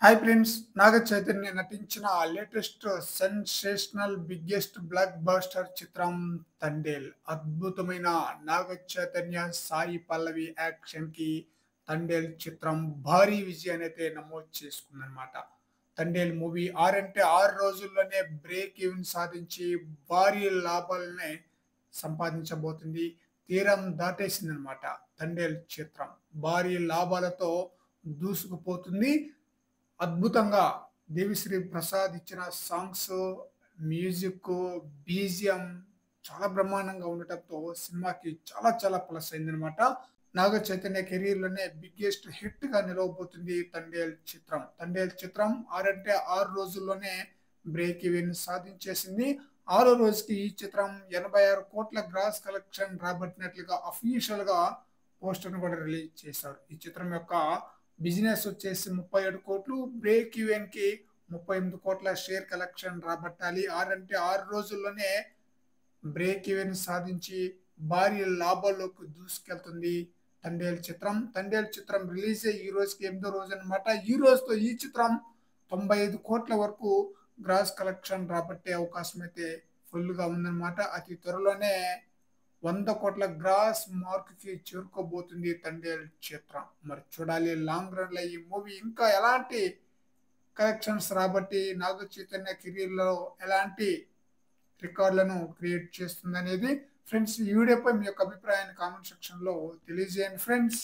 Hi friends, Naga Chaitanya నటించిన latest sensational biggest block buster చిత్రం 'తండేల్'. అద్భుతమైన నాగ చైతన్య, సాయి పల్లవి యాక్షన్ కి 'తండేల్' చిత్రం భారీ విజయాన్ని అయితే నమోదు చేసుకుందనమాట. 'తండేల్' మూవీ 6 అంటే 6 రోజుల్లోనే బ్రేక్ ఈవెన్ సాధించి భారీ లాభాలనే సంపాదించబోతుంది. తీరం దాటేసిందనమాట 'తండేల్' చిత్రం. భారీ లాభాలతో దూసుకుపోతుంది. అద్భుతంగా 'దేవిశ్రీ ప్రసాద్' ఇచ్చిన సాంగ్స్, మ్యూజిక్కు, బీజీఎం చాలా బ్రహ్మాండంగా ఉండటంతో సినిమాకి చాలా చాలా ప్లస్ అయిందనమాట. నాగ చైతన్య కెరియర్‌లోనే బిగ్గెస్ట్ హిట్‌గా నిలవబోతుంది 'తండేల్' చిత్రం. 'తండేల్' చిత్రం 6 అంటే 6 రోజుల్లోనే బ్రేక్ ఈవెన్ సాధించేసింది. ఆరో రోజుకి ఈ చిత్రం 86,00,00,000 గ్రాస్ కలెక్షన్ రాబట్టినట్లుగా అఫీషియల్‌గా పోస్టర్‌ని కూడా రిలీజ్ చేశారు. ఈ చిత్రం యొక్క బిజినెస్ వచ్చేసి 37,00,00,000, బ్రేక్ ఈవెన్‌కి 38,00,00,000 షేర్ కలెక్షన్ రాబట్టాలి. 6 అంటే 6 రోజుల్లోనే బ్రేక్ ఈవెన్ సాధించి భారీ లాభాల్లోకి దూసుకెళ్తుంది 'తండేల్' చిత్రం. 'తండేల్' చిత్రం రిలీజ్ అయ్యి ఈ రోజుకి 8దో రోజన్నమాట. ఈ రోజుతో ఈ చిత్రం 95,00,00,000 వరకు గ్రాస్ కలెక్షన్ రాబట్టే అవకాశం అయితే ఫుల్‌గా ఉందన్నమాట. అతి త్వరలోనే 100,00,00,000 గ్రాస్ మార్క్‌కి చేరుకోబోతుంది 'తండేల్' చిత్రం. మరి చూడాలి లాంగ్ రన్‌లో ఈ మూవీ ఇంకా ఎలాంటి కలెక్షన్స్ రాబట్టి నాగ చైతన్య కెరియర్‌లో ఎలాంటి రికార్డులను క్రియేట్ చేస్తుందనేది. ఫ్రెండ్స్, ఈ వీడియోపై మీ యొక్క అభిప్రాయాన్ని కామెంట్ సెక్షన్‌లో తెలియజేయండి ఫ్రెండ్స్.